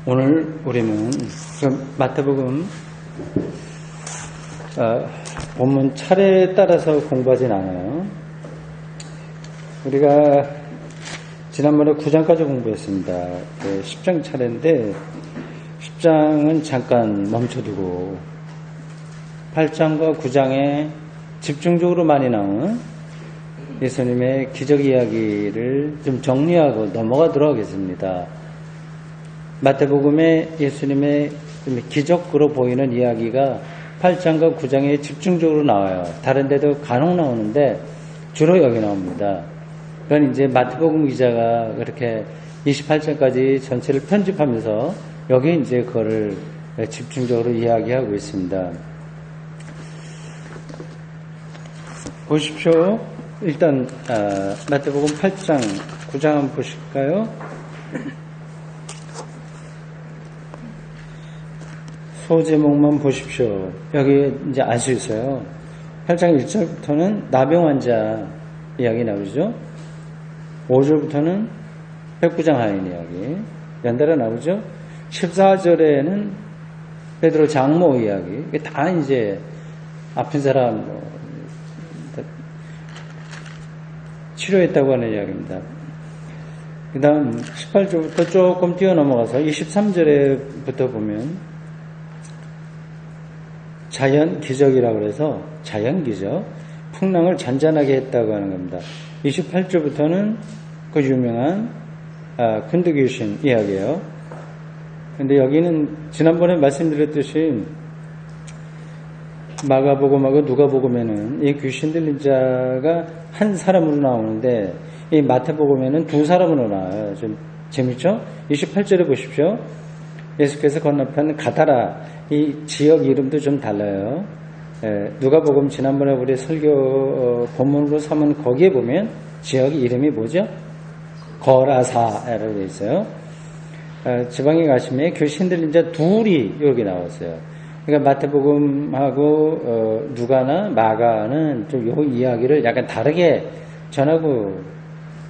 오늘 우리는 마태복음 본문 차례에 따라서 공부하진 않아요. 우리가 지난번에 9장까지 공부했습니다. 10장 차례인데 10장은 잠깐 멈춰두고 8장과 9장에 집중적으로 많이 나온 예수님의 기적 이야기를 좀 정리하고 넘어가도록 하겠습니다. 마태복음에 예수님의 기적으로 보이는 이야기가 8장과 9장에 집중적으로 나와요. 다른 데도 간혹 나오는데 주로 여기 나옵니다. 그건 이제 마태복음 기자가 그렇게 28장까지 전체를 편집하면서 여기 이제 그거를 집중적으로 이야기하고 있습니다. 보십시오. 일단 마태복음 8장, 9장 한번 보실까요? 소제목만 보십시오. 여기 이제 알 수 있어요. 8장 1절부터는 나병 환자 이야기 나오죠. 5절부터는 백부장 하인 이야기 연달아 나오죠. 14절에는 베드로 장모 이야기. 이게 다 이제 아픈 사람 치료했다고 하는 이야기입니다. 그 다음 18절부터 조금 뛰어넘어가서 23절에부터 보면 자연 기적이라고 해서 자연 기적, 풍랑을 잔잔하게 했다고 하는 겁니다. 28절부터는 그 유명한 군두 귀신 이야기예요. 근데 여기는 지난번에 말씀드렸듯이 마가복음하고 누가복음에는 이 귀신 들린 자가 한 사람으로 나오는데 이 마태복음에는 두 사람으로 나와요. 좀 재밌죠? 28절에 보십시오. 예수께서 건너편 가다라, 이 지역 이름도 좀 달라요. 누가복음 지난번에 우리 설교 본문으로 삼은 거기에 보면 지역 이름이 뭐죠? 거라사라고 되어 있어요. 지방에 가시면 귀신 들린 자 둘이 여기 나왔어요. 그러니까 마태복음하고 누가나 마가는 좀 요 이야기를 약간 다르게 전하고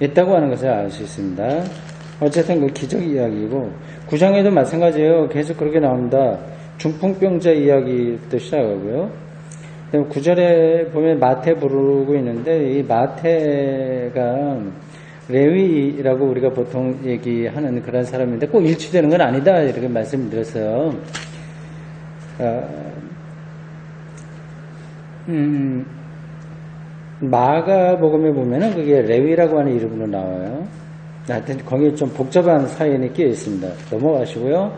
있다고 하는 것을 알 수 있습니다. 어쨌든 그 기적 이야기이고 9장에도 마찬가지예요. 계속 그렇게 나옵니다. 중풍병자 이야기부터 시작하고요. 9절에 보면 마태 부르고 있는데 이 마태가 레위라고 우리가 보통 얘기하는 그런 사람인데 꼭 일치되는 건 아니다 이렇게 말씀드렸어요. 마가복음에 보면은 그게 레위라고 하는 이름으로 나와요. 하여튼 거기에 좀 복잡한 사연이 끼어 있습니다. 넘어가시고요.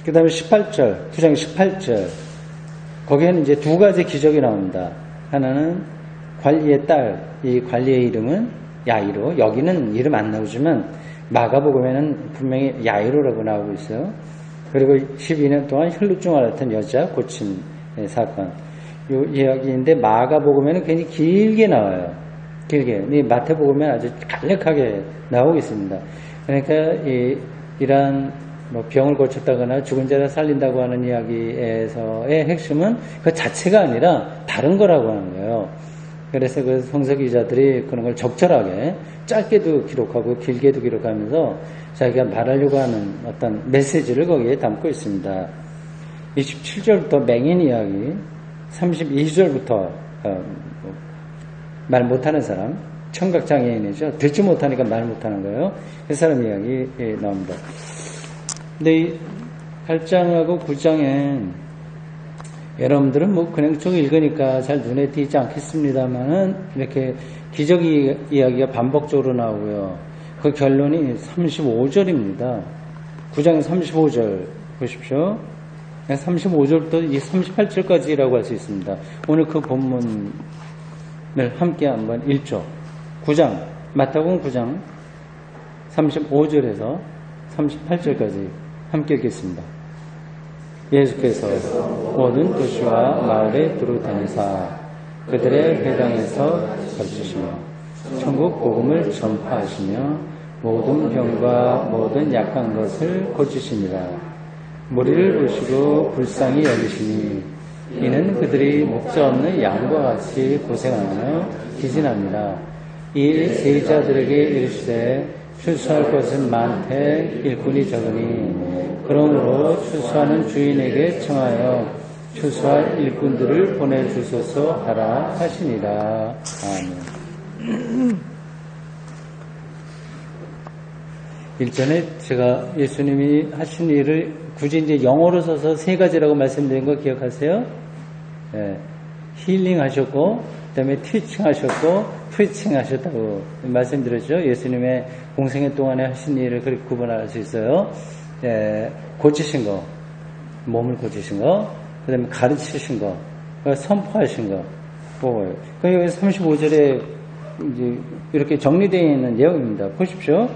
그 다음에 18절, 9장 18절. 거기에는 이제 두 가지 기적이 나옵니다. 하나는 관리의 딸, 이 관리의 이름은 야이로. 여기는 이름 안 나오지만 마가복음에는 분명히 야이로라고 나오고 있어요. 그리고 12년 동안 혈루증 앓았던 여자 고친 사건. 이 이야기인데 마가복음에는 굉장히 길게 나와요. 길게. 이 마태복음에는 아주 간략하게 나오고 있습니다. 그러니까 이러한 병을 고쳤다거나 죽은 자를 살린다고 하는 이야기에서의 핵심은 그 자체가 아니라 다른 거라고 하는 거예요. 그래서 그 성서 기자들이 그런 걸 적절하게 짧게도 기록하고 길게도 기록하면서 자기가 말하려고 하는 어떤 메시지를 거기에 담고 있습니다. 27절부터 맹인 이야기, 32절부터 말 못하는 사람, 청각장애인이죠. 듣지 못하니까 말 못하는 거예요. 그 사람 이야기 나옵니다. 근데 이 8장하고 9장엔 여러분들은 뭐 그냥 쭉 읽으니까 잘 눈에 띄지 않겠습니다만은 이렇게 기적 이야기가 반복적으로 나오고요. 그 결론이 35절입니다. 9장 35절 보십시오. 35절부터 이 38절까지라고 할 수 있습니다. 오늘 그 본문을 함께 한번 읽죠. 9장, 마태복음 9장 35절에서 38절까지 함께 읽겠습니다. 예수께서 모든 도시와 마을에 두루다니사 그들의 회당에서 가르치시며 천국 복음을 전파하시며 모든 병과 모든 약한 것을 고치시니라. 무리를 보시고 불쌍히 여기시니 이는 그들이 목자 없는 양과 같이 고생하며 기진합니다. 이 세자들에게 이르시되 추수할 것은 많되 일꾼이 적으니 그러므로 추수하는 주인에게 청하여 추수할 일꾼들을 보내주소서 하라 하시니라. 아멘. 일전에 제가 예수님이 하신 일을 굳이 이제 영어로 써서 세 가지라고 말씀드린 거 기억하세요? 네. 힐링 하셨고, 그 다음에 티칭 하셨고, 프리칭 하셨다고 말씀드렸죠. 예수님의 공생애 동안에 하신 일을 그렇게 구분할 수 있어요. 네. 고치신 거, 몸을 고치신 거, 그 다음에 가르치신 거, 선포하신 거, 그거예요. 여기 35절에 이제 이렇게 정리되어 있는 내용입니다. 보십시오.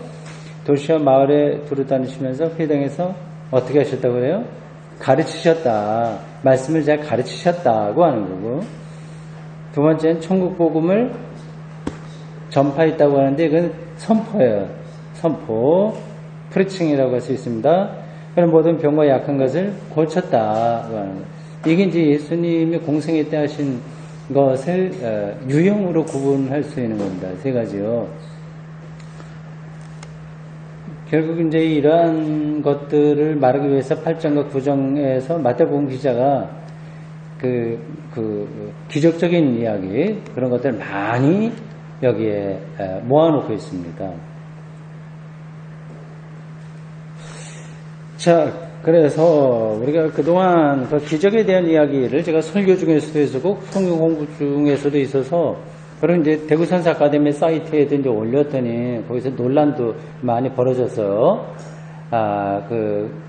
도시와 마을에 두루다니시면서 회당에서 어떻게 하셨다고 그래요? 가르치셨다. 말씀을 잘 가르치셨다고 하는 거고. 두 번째는 천국 복음을 전파했다고 하는데 이건 선포예요. 선포. 프리칭이라고 할 수 있습니다. 그런 모든 병과 약한 것을 고쳤다고 하는 거예요. 이게 이제 예수님이 공생애 때 하신 것을 유형으로 구분할 수 있는 겁니다. 세 가지요. 결국 이제 이러한 것들을 말하기 위해서 8장과 9장에서 마태복음 기자가 기적적인 이야기, 그런 것들을 많이 여기에 모아놓고 있습니다. 자, 그래서 우리가 그동안 그 기적에 대한 이야기를 제가 설교 중에서도 있었고, 성경 공부 중에서도 있어서 그리고 이제 대구선사 아카데미 사이트에도 이제 올렸더니 거기서 논란도 많이 벌어졌어요.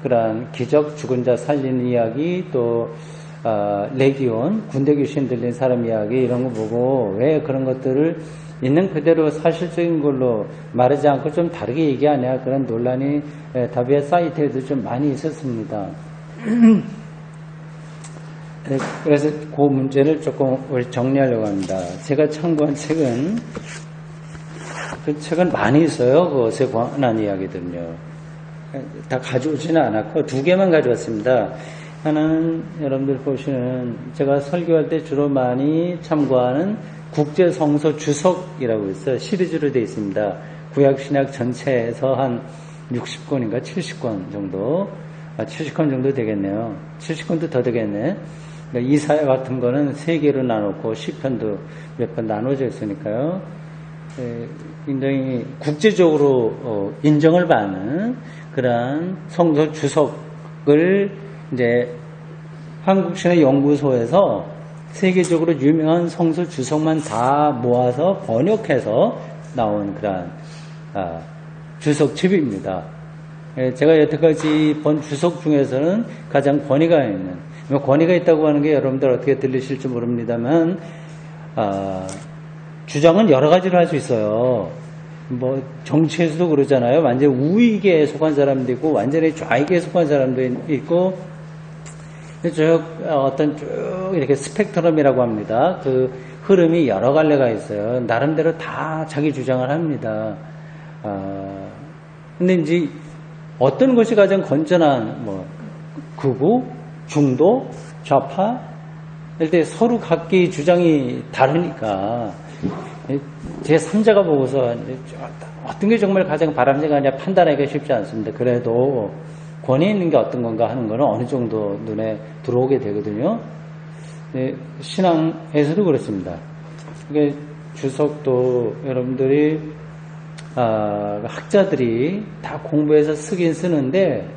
그런 기적, 죽은 자 살리는 이야기, 또 레기온, 군대 귀신 들린 사람 이야기 이런 거 보고 왜 그런 것들을 있는 그대로 사실적인 걸로 말하지 않고 좀 다르게 얘기하냐 그런 논란이 다비아 사이트에도 좀 많이 있었습니다. 그래서 그 문제를 조금 정리하려고 합니다. 제가 참고한 책은, 그 책은 많이 있어요. 그것에 관한 이야기들은요. 다 가져오지는 않았고, 2개만 가져왔습니다. 하나는 여러분들 보시는, 제가 설교할 때 주로 많이 참고하는 국제성서 주석이라고 있어요. 시리즈로 되어 있습니다. 구약신약 전체에서 한 60권인가 70권 정도, 70권 정도 되겠네요. 70권도 더 되겠네. 그러니까 이사야 같은 거는 3개로 나눴고 시편도 몇 번 나눠져 있으니까요. 굉장히 국제적으로 인정을 받는 그러한 성서 주석을 이제 한국신의 연구소에서 세계적으로 유명한 성서 주석만 다 모아서 번역해서 나온 그러한 주석집입니다. 제가 여태까지 본 주석 중에서는 가장 권위가 있는, 권위가 있다고 하는 게 여러분들 어떻게 들리실지 모릅니다만, 주장은 여러 가지로 할 수 있어요. 뭐, 정치에서도 그러잖아요. 완전히 우익에 속한 사람도 있고, 완전히 좌익에 속한 사람도 있고, 쭉, 어떤 쭉, 이렇게 스펙트럼이라고 합니다. 그 흐름이 여러 갈래가 있어요. 나름대로 다 자기 주장을 합니다. 근데 이제, 어떤 것이 가장 건전한, 극우, 중도, 좌파, 이럴 서로 각기 주장이 다르니까, 제 3자가 보고서 어떤 게 정말 가장 바람직하냐 판단하기가 쉽지 않습니다. 그래도 권위 있는 게 어떤 건가 하는 거는 어느 정도 눈에 들어오게 되거든요. 신앙에서도 그렇습니다. 주석도 여러분들이 학자들이 다 공부해서 쓰긴 쓰는데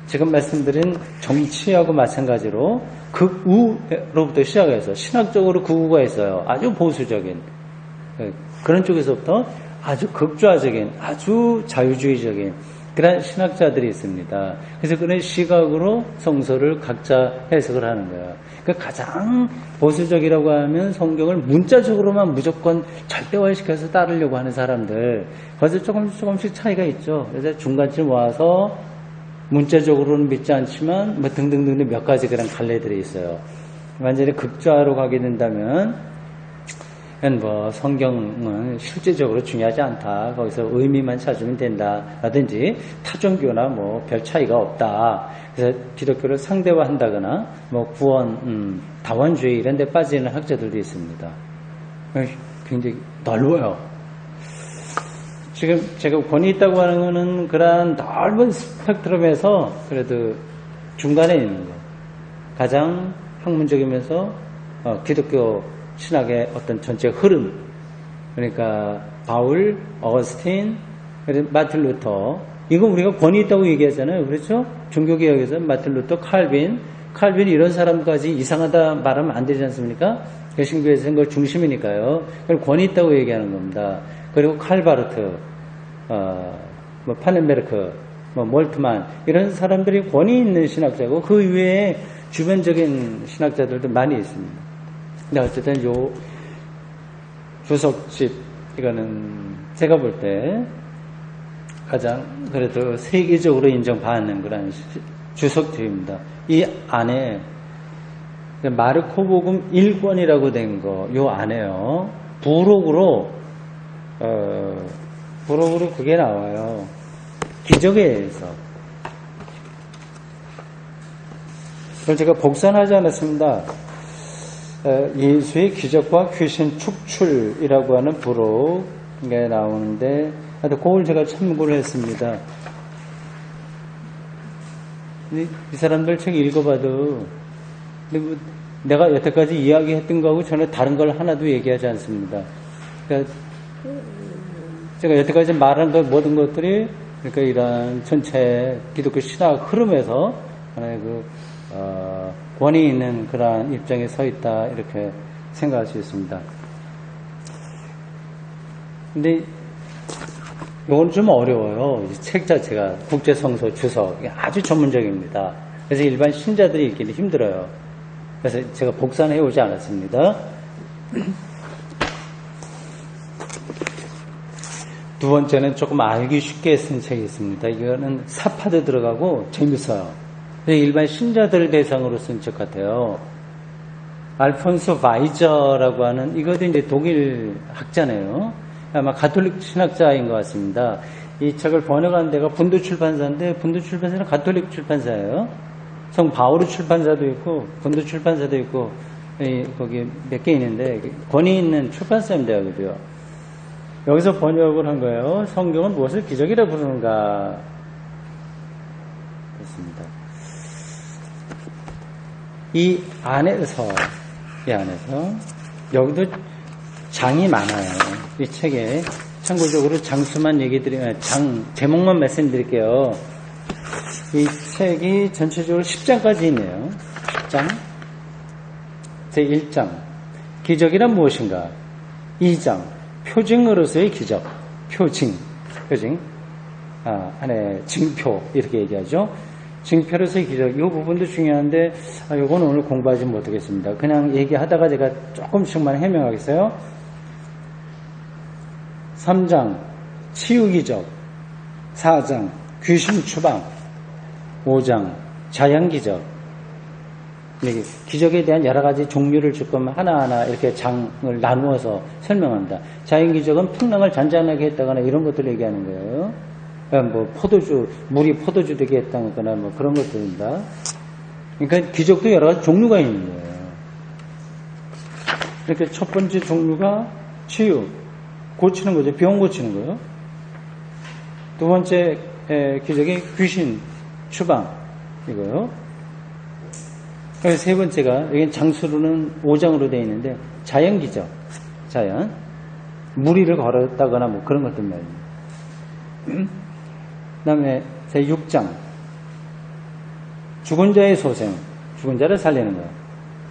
지금 말씀드린 정치하고 마찬가지로 극우로부터 시작해서 신학적으로 극우가 있어요. 아주 보수적인 그런 쪽에서부터 아주 극좌적인 아주 자유주의적인 그런 신학자들이 있습니다. 그래서 그런 시각으로 성서를 각자 해석을 하는 거예요. 그러니까 가장 보수적이라고 하면 성경을 문자적으로만 무조건 절대화시켜서 따르려고 하는 사람들, 거기서 조금씩 차이가 있죠. 그래서 중간쯤 와서 문자적으로는 믿지 않지만 등등등 몇 가지 그런 갈래들이 있어요. 완전히 극좌로 가게 된다면 성경은 실제적으로 중요하지 않다. 거기서 의미만 찾으면 된다. 라든지 타종교나 별 차이가 없다. 그래서 기독교를 상대화한다거나 구원, 다원주의 이런 데 빠지는 학자들도 있습니다. 굉장히 넓어요. 지금 제가 권위 있다고 하는 거는 그러한 넓은 스펙트럼에서 그래도 중간에 있는 거. 가장 학문적이면서 기독교 신학의 어떤 전체 흐름. 그러니까 바울, 어거스틴, 마틴 루터. 이거 우리가 권위 있다고 얘기하잖아요. 그렇죠? 종교개혁에서 마틴 루터, 칼빈 이런 사람까지 이상하다 말하면 안 되지 않습니까? 개신교에서는 그걸 중심이니까요. 그걸 권위 있다고 얘기하는 겁니다. 그리고 칼바르트, 파넨베르크, 몰트만 이런 사람들이 권위 있는 신학자고 그 이외에 주변적인 신학자들도 많이 있습니다. 근데 어쨌든 요 주석집 이거는 제가 볼 때 가장 그래도 세계적으로 인정받는 그런 주석집입니다. 이 안에 마르코복음 1권이라고 된 거, 요 안에요. 부록으로 그게 나와요. 기적에 의해서. 그걸 제가 복선하지 않았습니다. 예수의 기적과 귀신 축출이라고 하는 부록에 나오는데, 그걸 제가 참고를 했습니다. 이 사람들 책 읽어봐도, 내가 여태까지 이야기했던 거하고 전혀 다른 걸 하나도 얘기하지 않습니다. 그러니까 제가 여태까지 말한 것 모든 것들이 그러니까 이런 전체 기독교 신학 흐름에서 하나의 권위 있는 그러한 입장에 서 있다 이렇게 생각할 수 있습니다. 근데 이건 좀 어려워요. 이 책 자체가 국제성서 주석 아주 전문적입니다. 그래서 일반 신자들이 읽기는 힘들어요. 그래서 제가 복사해 오지 않았습니다. 두 번째는 조금 알기 쉽게 쓴 책이 있습니다. 이거는 사파도 들어가고 재밌어요. 일반 신자들 대상으로 쓴 책 같아요. 알폰소 바이저라고 하는, 이것도 이제 독일 학자네요. 아마 가톨릭 신학자인 것 같습니다. 이 책을 번역한 데가 분도 출판사인데, 분도 출판사는 가톨릭 출판사예요. 성 바오르 출판사도 있고, 분도 출판사도 있고, 거기 몇 개 있는데, 권위 있는 출판사입니다, 그죠? 여기서 번역을 한 거예요. 성경은 무엇을 기적이라 부르는가? 그렇습니다. 이 안에서, 여기도 장이 많아요. 이 책에. 참고적으로 장수만 제목만 말씀드릴게요. 이 책이 전체적으로 10장까지 있네요. 10장. 제1장. 기적이란 무엇인가? 2장. 표징으로서의 기적. 표징. 안에 징표. 이렇게 얘기하죠. 징표로서의 기적. 이 부분도 중요한데, 이건 오늘 공부하지 못하겠습니다. 그냥 얘기하다가 제가 조금씩만 해명하겠어요. 3장. 치유기적. 4장. 귀신 추방. 5장. 자연기적. 기적에 대한 여러 가지 종류를 조금 하나하나 이렇게 장을 나누어서 설명합니다. 자연기적은 풍랑을 잔잔하게 했다거나 이런 것들을 얘기하는 거예요. 물이 포도주 되게 했다거나 그런 것들입니다. 그러니까 기적도 여러 가지 종류가 있는 거예요. 이렇게 첫 번째 종류가 치유, 고치는 거죠. 병 고치는 거예요. 두 번째 기적이 귀신, 추방, 이거요. 세 번째가, 여기 장수로는 5장으로 되어 있는데, 자연기적, 무리를 걸었다거나 그런 것들 말입니다. 그 다음에 제6장, 죽은 자의 소생, 죽은 자를 살리는 거예요.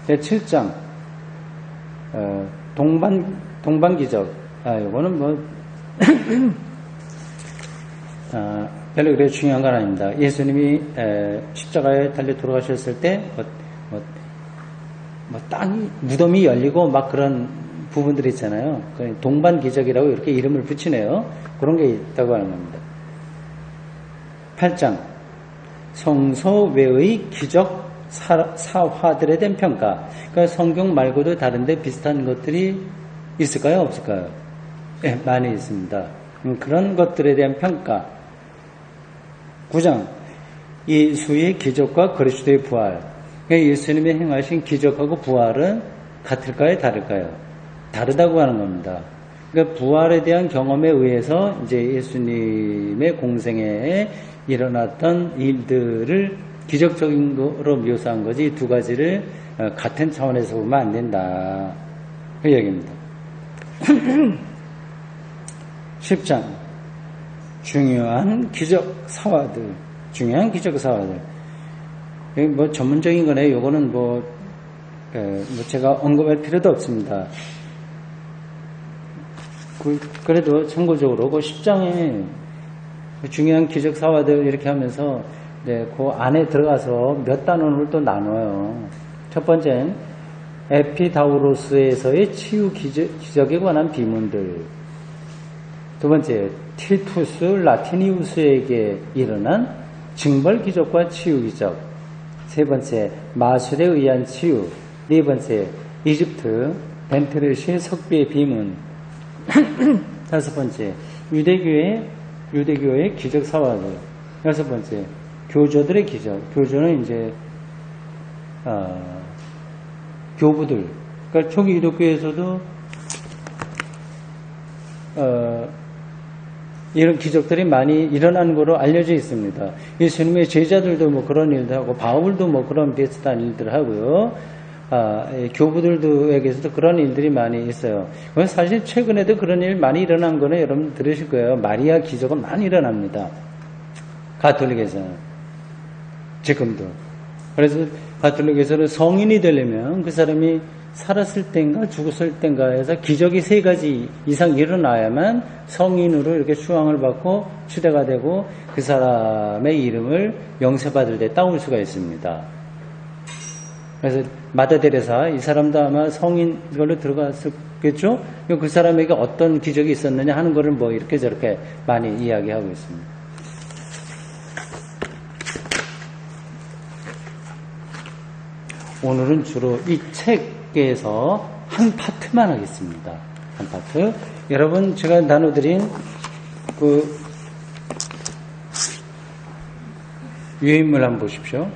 제7장, 동반기적, 이거는 별로 그렇게 중요한 건 아닙니다. 예수님이 십자가에 달려 돌아가셨을 때 무덤이 열리고 그런 부분들이 있잖아요. 동반기적이라고 이렇게 이름을 붙이네요. 그런 게 있다고 하는 겁니다. 8장 성서 외의 기적 사화들에 대한 평가. 그러니까 성경 말고도 다른데 비슷한 것들이 있을까요? 없을까요? 네, 많이 있습니다. 그런 것들에 대한 평가. 9장 예수의 기적과 그리스도의 부활. 그러니까 예수님의 행하신 기적하고 부활은 같을까요? 다를까요? 다르다고 하는 겁니다. 그러니까 부활에 대한 경험에 의해서 이제 예수님의 공생애에 일어났던 일들을 기적적인 거로 묘사한 거지, 이 두 가지를 같은 차원에서 보면 안 된다. 그 얘기입니다. 10장. 중요한 기적 사화들. 뭐 전문적인 거네. 요거는 뭐 제가 언급할 필요도 없습니다. 그래도 참고적으로 그 10장에 중요한 기적 사화들 이렇게 하면서 그 안에 들어가서 몇 단원을 또 나눠요. 첫 번째는 에피다우로스에서의 치유 기적에 관한 비문들. 두 번째, 티투스 라티니우스에게 일어난 징벌 기적과 치유 기적. 세 번째, 마술에 의한 치유. 네 번째, 이집트 벤트르시 석비의 비문. 다섯 번째, 유대교의 기적 사화들. 여섯 번째, 교조들의 기적. 교조는 이제 교부들. 그러니까 초기 기독교에서도 이런 기적들이 많이 일어난 거로 알려져 있습니다. 예수님의 제자들도 뭐 그런 일도 하고, 바울도 뭐 그런 비슷한 일들을 하고요. 교부들에게서도 그런 일들이 많이 있어요. 사실 최근에도 그런 일 많이 일어난 거는 여러분 들으실 거예요. 마리아 기적은 많이 일어납니다. 가톨릭에서는. 지금도. 그래서 가톨릭에서는 성인이 되려면 그 사람이 살았을 땐가 죽었을 땐가 해서 기적이 3가지 이상 일어나야만 성인으로 이렇게 수황을 받고 추대가 되고 그 사람의 이름을 영세받을 때 따올 수가 있습니다. 그래서 마다 데레사, 이 사람도 아마 성인 걸로 들어갔었겠죠? 그 사람에게 어떤 기적이 있었느냐 하는 거를 뭐 이렇게 저렇게 많이 이야기하고 있습니다. 오늘은 주로 이 책에서 한 파트만 하겠습니다. 한 파트. 여러분, 제가 나눠드린 유인물 한번 보십시오.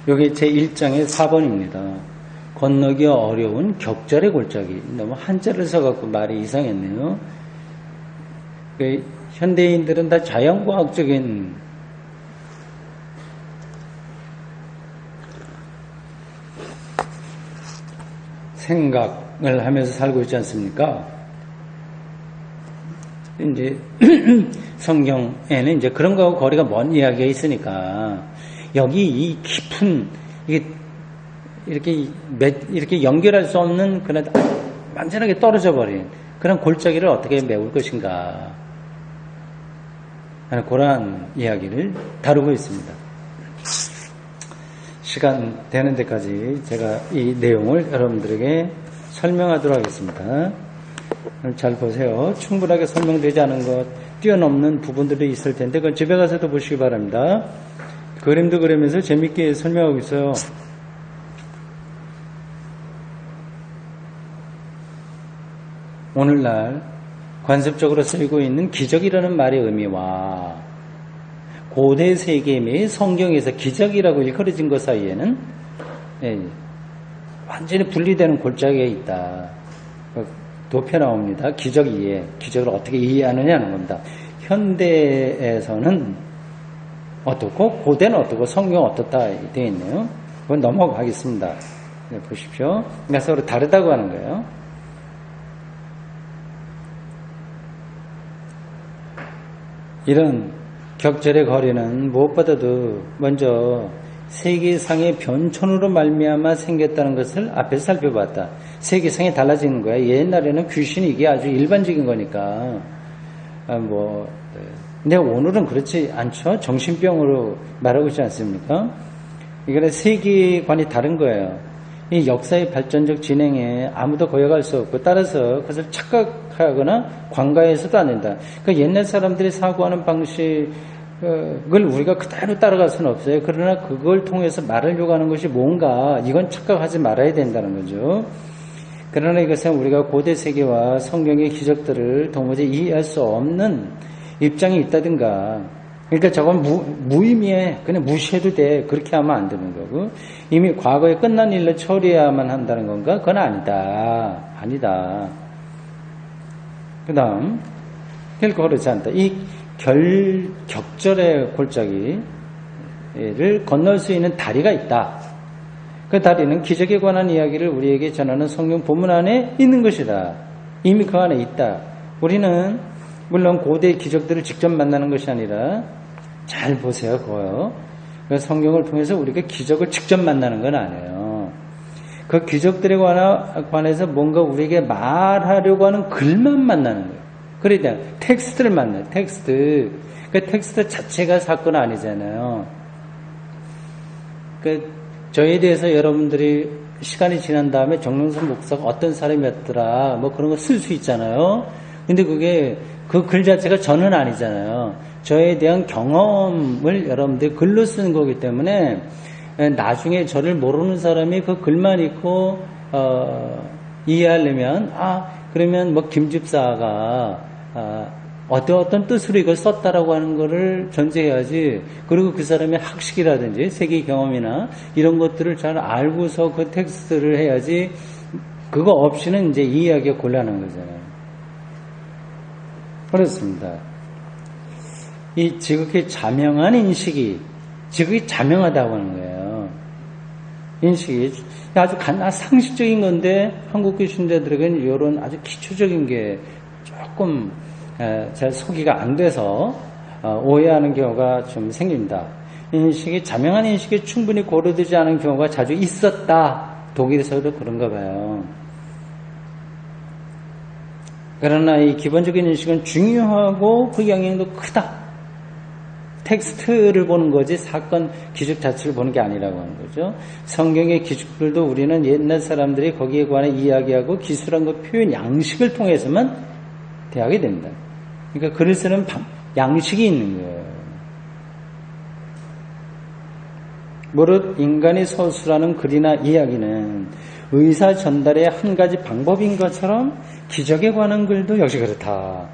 여기 제 1장의 4번입니다. 건너기 어려운 격절의 골짜기. 너무 한자를 써갖고 말이 이상했네요. 현대인들은 다 자연과학적인 생각을 하면서 살고 있지 않습니까? 이제 성경에는 이제 그런 거하고 거리가 먼 이야기가 있으니까 여기 이 깊은 이렇게 연결할 수 없는 그런 완전하게 떨어져 버린 그런 골짜기를 어떻게 메울 것인가 하는 그러한 이야기를 다루고 있습니다. 시간 되는 데까지 제가 이 내용을 여러분들에게 설명하도록 하겠습니다. 잘 보세요. 충분하게 설명되지 않은 것, 뛰어넘는 부분들이 있을 텐데 그건 집에 가서도 보시기 바랍니다. 그림도 그리면서 재밌게 설명하고 있어요. 오늘날 관습적으로 쓰이고 있는 기적이라는 말의 의미와 고대 세계의 성경에서 기적이라고 일컬어진 것 사이에는 완전히 분리되는 골짜기가 있다. 도표 나옵니다. 기적 이해, 기적을 어떻게 이해하느냐는 겁니다. 현대에서는 어떻고 고대는 어떻고 성경 어떻다 되어 있네요. 그건 넘어가겠습니다. 보십시오. 그러니까 서로 다르다고 하는 거예요. 이런 격절의 거리는 무엇보다도 먼저 세계상의 변천으로 말미암아 생겼다는 것을 앞에서 살펴봤다. 세계상이 달라지는 거야. 옛날에는 귀신이 이게 아주 일반적인 거니까. 근데 오늘은 그렇지 않죠. 정신병으로 말하고 있지 않습니까? 이거는 세계관이 다른 거예요. 이 역사의 발전적 진행에 아무도 거역할 수 없고 따라서 그것을 착각하거나 관가해서도 안 된다. 그러니까 옛날 사람들이 사고하는 방식을 우리가 그대로 따라갈 수는 없어요. 그러나 그걸 통해서 말하려고 하는 것이 뭔가 이건 착각하지 말아야 된다는 거죠. 그러나 이것은 우리가 고대 세계와 성경의 기적들을 도무지 이해할 수 없는 입장이 있다든가 그러니까 저건 무의미해. 그냥 무시해도 돼. 그렇게 하면 안 되는 거고. 이미 과거에 끝난 일로 처리해야만 한다는 건가? 그건 아니다. 아니다. 그 다음, 결코 그렇지 않다. 이 격절의 골짜기를 건널 수 있는 다리가 있다. 그 다리는 기적에 관한 이야기를 우리에게 전하는 성경 본문 안에 있는 것이다. 이미 그 안에 있다. 우리는 물론 고대 기적들을 직접 만나는 것이 아니라 잘 보세요. 그거요. 성경을 통해서 우리가 기적을 직접 만나는 건 아니에요. 그 기적들에 관해서 뭔가 우리에게 말하려고 하는 글만 만나는 거예요. 그러니까 텍스트를 만나요. 텍스트. 그 텍스트 자체가 사건 아니잖아요. 저에 대해서 여러분들이 시간이 지난 다음에 정명선 목사가 어떤 사람이었더라 뭐 그런 거 쓸 수 있잖아요. 근데 그게 그 글 자체가 저는 아니잖아요. 저에 대한 경험을 여러분들이 글로 쓰는 거기 때문에 나중에 저를 모르는 사람이 그 글만 읽고 이해하려면 그러면 뭐 김집사가 어떤 뜻으로 이걸 썼다라고 하는 거를 전제해야지. 그리고 그 사람의 학식이라든지 세계 경험이나 이런 것들을 잘 알고서 그 텍스트를 해야지. 그거 없이는 이제 이해하기가 곤란한 거잖아요. 그렇습니다. 이 지극히 자명한 인식이 지극히 자명하다고 하는 거예요. 인식이 아주 상식적인 건데 한국 교신자들에게는 이런 아주 기초적인 게 조금 잘 소기가 안 돼서 오해하는 경우가 좀 생깁니다. 인식이 자명한 인식이 충분히 고려되지 않은 경우가 자주 있었다. 독일에서도 그런가 봐요. 그러나 이 기본적인 인식은 중요하고 그 영향도 크다. 텍스트를 보는 거지 사건 기적 자체를 보는 게 아니라고 하는 거죠. 성경의 기적들도 우리는 옛날 사람들이 거기에 관해 이야기하고 기술한 그 표현 양식을 통해서만 대하게 됩니다. 그러니까 글을 쓰는 양식이 있는 거예요. 무릇 인간이 서술하는 글이나 이야기는 의사 전달의 한 가지 방법인 것처럼 기적에 관한 글도 역시 그렇다.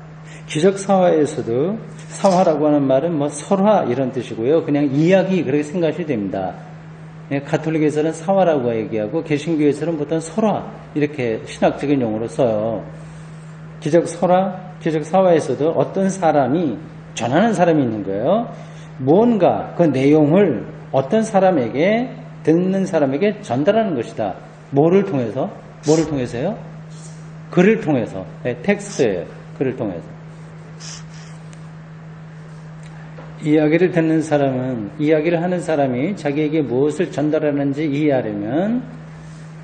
기적 사화에서도 사화라고 하는 말은 뭐 설화 이런 뜻이고요. 그냥 이야기 그렇게 생각하셔도 됩니다. 가톨릭에서는 사화라고 얘기하고 개신교에서는 보통 설화 이렇게 신학적인 용어로 써요. 기적 설화, 기적 사화에서도 어떤 사람이 전하는 사람이 있는 거예요. 뭔가 그 내용을 어떤 사람에게 듣는 사람에게 전달하는 것이다. 뭐를 통해서? 뭐를 통해서요? 글을 통해서. 텍스트예요. 글을 통해서. 이야기를 듣는 사람은 이야기를 하는 사람이 자기에게 무엇을 전달하는지 이해하려면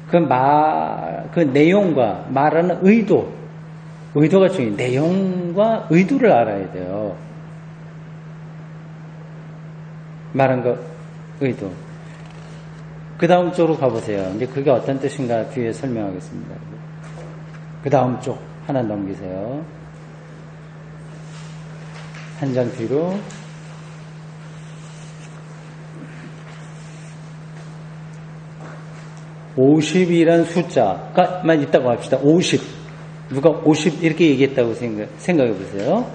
그 내용과 말하는 의도가 중요해요. 내용과 의도를 알아야 돼요. 말한 거 의도. 그 다음 쪽으로 가보세요. 이제 그게 어떤 뜻인가 뒤에 설명하겠습니다. 그 다음 쪽 하나 넘기세요. 한 장 뒤로. 50이라는 숫자가만 있다고 합시다. 50. 누가 50 이렇게 얘기했다고 생각해 보세요.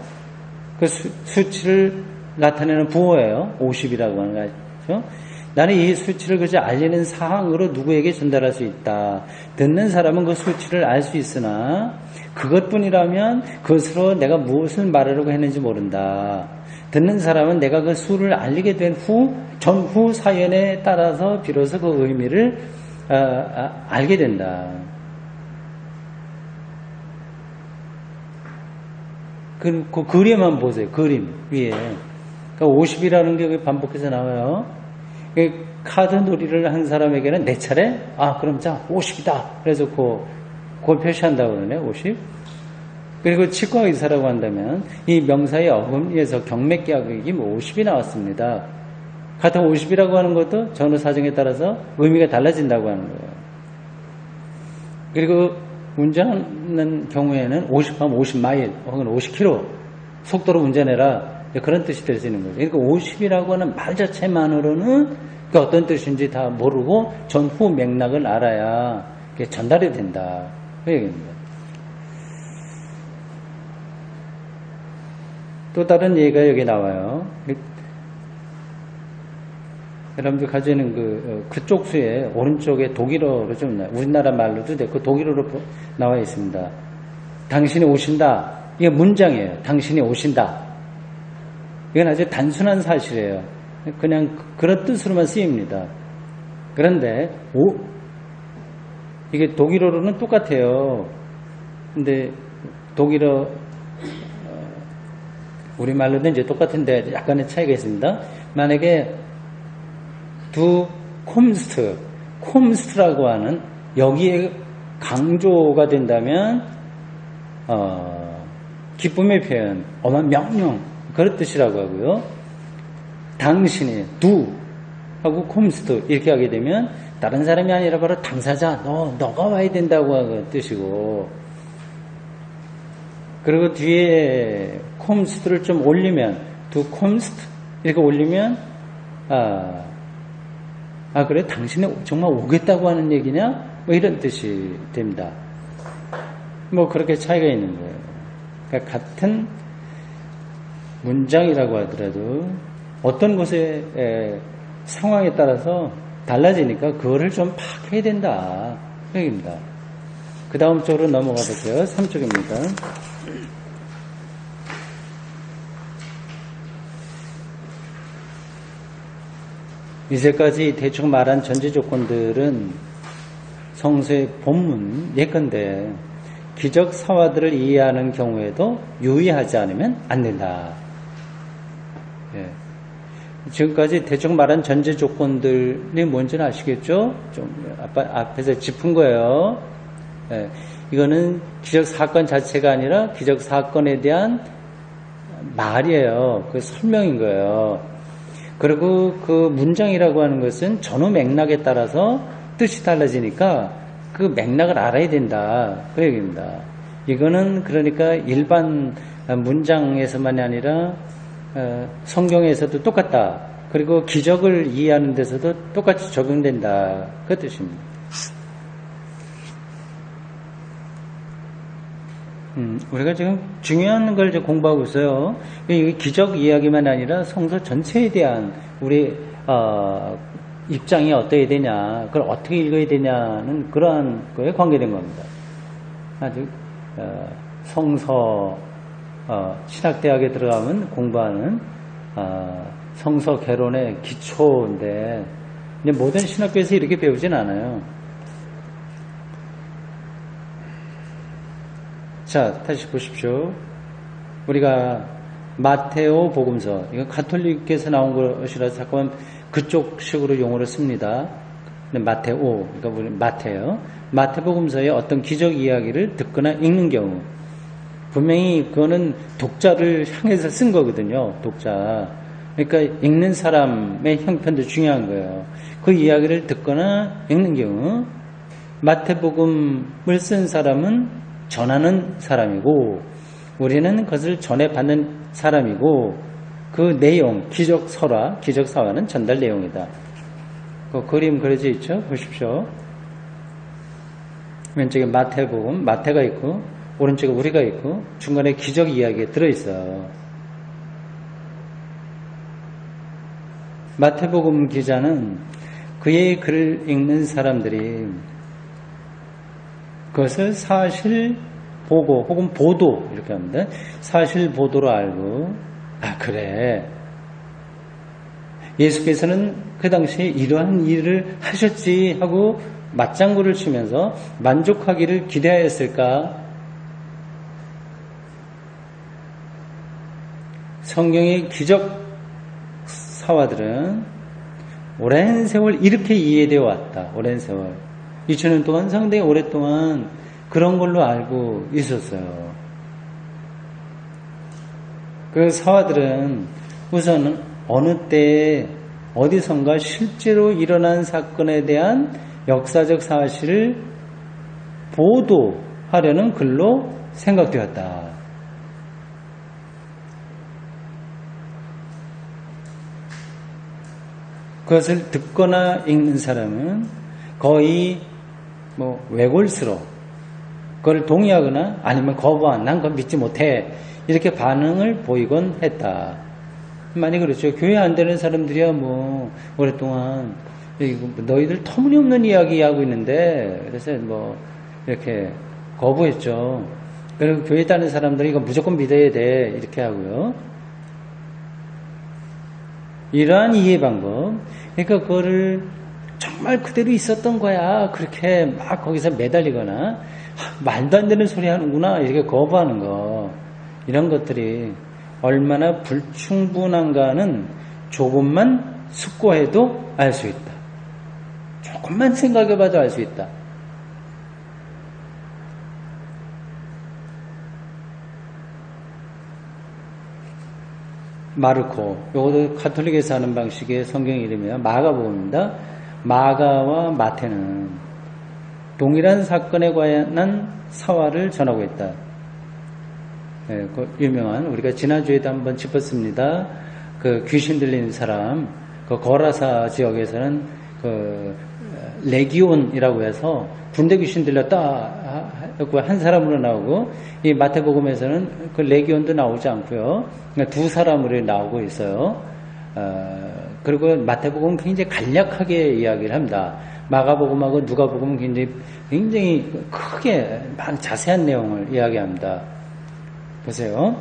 그 수치를 나타내는 부호예요. 50이라고 하는 거죠. 나는 이 수치를 그저 알리는 사항으로 누구에게 전달할 수 있다. 듣는 사람은 그 수치를 알 수 있으나 그것뿐이라면 그것으로 내가 무엇을 말하려고 했는지 모른다. 듣는 사람은 내가 그 수를 알리게 된 전후 사연에 따라서 비로소 그 의미를 알게 된다. 그 그림만 보세요. 그림 위에. 그러니까 50이라는 게 반복해서 나와요. 카드 놀이를 한 사람에게는 내 차례? 그럼 자, 50이다. 그래서 그걸 표시한다고 그러네, 50. 그리고 치과 의사라고 한다면 이 명사의 어금니에서 경맥약액이 50이 나왔습니다. 같은 50이라고 하는 것도 전후 사정에 따라서 의미가 달라진다고 하는 거예요. 그리고 운전하는 경우에는 50하면 50마일 혹은 50km 속도로 운전해라. 그런 뜻이 될 수 있는 거죠. 그러니까 50이라고 하는 말 자체만으로는 그 어떤 뜻인지 다 모르고 전후 맥락을 알아야 그게 전달이 된다. 그 얘기입니다. 또 다른 예가 여기 나와요. 여러분들 가지고 있는 그쪽 수에 오른쪽에 독일어로 좀 우리나라 말로도 됐고 독일어로 나와 있습니다. 당신이 오신다. 이게 문장이에요. 당신이 오신다. 이건 아주 단순한 사실이에요. 그냥 그런 뜻으로만 쓰입니다. 그런데 이게 독일어로는 똑같아요. 근데 독일어 우리말로는 이제 똑같은데 약간의 차이가 있습니다. 만약에 두 콤스트라고 하는 여기에 강조가 된다면 기쁨의 표현, 명령 그런 뜻이라고 하고요. 당신이 두 하고 콤스트 이렇게 하게 되면 다른 사람이 아니라 바로 당사자 너가 와야 된다고 하는 뜻이고, 그리고 뒤에 콤스트를 좀 올리면 두 콤스트 이렇게 올리면 그래 당신이 정말 오겠다고 하는 얘기냐 뭐 이런 뜻이 됩니다. 뭐 그렇게 차이가 있는 거예요. 그러니까 같은 문장이라고 하더라도 어떤 곳의 상황에 따라서 달라지니까 그거를 좀 파악해야 된다 그 얘기입니다. 그 다음 쪽으로 넘어가 볼게요. 3쪽입니다. 이제까지 대충 말한 전제 조건들은 성서의 본문 예컨대 기적 사화들을 이해하는 경우에도 유의하지 않으면 안 된다. 예. 지금까지 대충 말한 전제 조건들이 뭔지는 아시겠죠? 좀 앞에서 짚은 거예요. 예. 이거는 기적 사건 자체가 아니라 기적 사건에 대한 말이에요. 그 설명인 거예요. 그리고 그 문장이라고 하는 것은 전후 맥락에 따라서 뜻이 달라지니까 그 맥락을 알아야 된다. 그 얘기입니다. 이거는 그러니까 일반 문장에서만이 아니라 성경에서도 똑같다. 그리고 기적을 이해하는 데서도 똑같이 적용된다. 그 뜻입니다. 우리가 지금 중요한 걸 이제 공부하고 있어요. 이 기적 이야기만 아니라 성서 전체에 대한 우리 입장이 어떠해야 되냐, 그걸 어떻게 읽어야 되냐는 그러한 거에 관계된 겁니다. 아직 성서 신학대학에 들어가면 공부하는 성서 개론의 기초인데 근데 모든 신학교에서 이렇게 배우진 않아요. 자, 다시 보십시오. 우리가 마테오 복음서, 이거 가톨릭에서 나온 것이라서 잠깐만 그쪽 식으로 용어를 씁니다. 마테오, 그러니까 우리 마테요. 마테복음서의 어떤 기적 이야기를 듣거나 읽는 경우, 분명히 그거는 독자를 향해서 쓴 거거든요. 독자. 그러니까 읽는 사람의 형편도 중요한 거예요. 그 이야기를 듣거나 읽는 경우, 마테복음을 쓴 사람은 전하는 사람이고 우리는 그것을 전해받는 사람이고 그 내용, 기적 설화, 기적 사화는 전달 내용이다. 그 그림 그려져 있죠? 보십시오. 왼쪽에 마태복음, 마태가 있고 오른쪽에 우리가 있고 중간에 기적 이야기가 들어있어요. 마태복음 기자는 그의 글을 읽는 사람들이 그것을 사실 보고 혹은 보도 이렇게 합니다. 사실 보도로 알고 그래 예수께서는 그 당시에 이러한 일을 하셨지 하고 맞장구를 치면서 만족하기를 기대하였을까? 성경의 기적 사화들은 오랜 세월 이렇게 이해되어 왔다. 오랜 세월 2000년 동안 상당히 오랫동안 그런 걸로 알고 있었어요. 그 사화들은 우선 어느 때에 어디선가 실제로 일어난 사건에 대한 역사적 사실을 보도하려는 글로 생각되었다. 그것을 듣거나 읽는 사람은 거의 외골스러워. 그걸 동의하거나 아니면 거부한 난 그걸 믿지 못해 이렇게 반응을 보이곤 했다. 많이 그렇죠. 교회 안 되는 사람들이야 뭐 오랫동안 너희들 터무니없는 이야기 하고 있는데 그래서 뭐 이렇게 거부했죠. 그리고 교회 다니는 사람들이 이거 무조건 믿어야 돼 이렇게 하고요. 이러한 이해 방법. 그러니까 그거를 정말 그대로 있었던 거야. 그렇게 막 거기서 매달리거나 말도 안 되는 소리 하는구나 이렇게 거부하는 거. 이런 것들이 얼마나 불충분한가는 조금만 숙고해도 알 수 있다. 조금만 생각해봐도 알 수 있다. 마르코, 이것도 가톨릭에서 하는 방식의 성경 이름이야. 마가복음입니다. 마가와 마태는 동일한 사건에 관한 사화를 전하고 있다. 네, 그 유명한 우리가 지난주에도 한번 짚었습니다. 그 귀신 들린 사람, 그 거라사 지역에서는 그 레기온이라고 해서 군대 귀신 들렸다 한 사람으로 나오고, 이 마태복음에서는 그 레기온도 나오지 않고요. 두 사람으로 나오고 있어요. 그리고 마태복음은 굉장히 간략하게 이야기를 합니다. 마가복음하고 누가복음은 굉장히 크게 많은 자세한 내용을 이야기합니다. 보세요.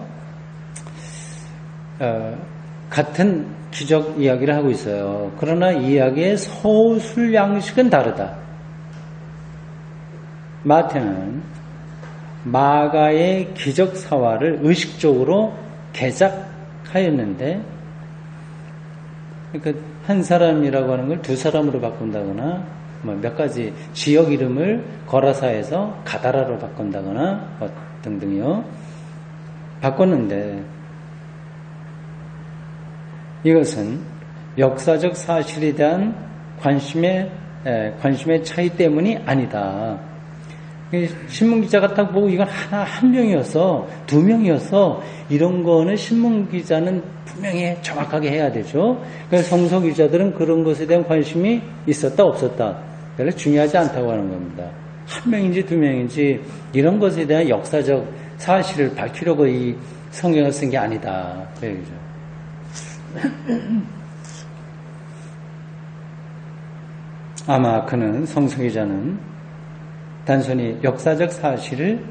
같은 기적 이야기를 하고 있어요. 그러나 이 이야기의 서술 양식은 다르다. 마태는 마가의 기적 사화를 의식적으로 개작하였는데, 그러니까 한 사람이라고 하는 걸 두 사람으로 바꾼다거나, 몇 가지 지역 이름을 거라사에서 가다라로 바꾼다거나 등등요. 바꿨는데, 이것은 역사적 사실에 대한 관심의 차이 때문이 아니다. 신문기자가 딱 보고 이건 한 명이었어, 두 명이었어, 이런 거는 신문기자는 분명히 정확하게 해야 되죠. 그래서 성서기자들은 그런 것에 대한 관심이 있었다 없었다, 그래서 중요하지 않다고 하는 겁니다. 한 명인지 두 명인지 이런 것에 대한 역사적 사실을 밝히려고 이 성경을 쓴 게 아니다, 그 얘기죠. 아마 그는, 성서기자는 단순히 역사적 사실을,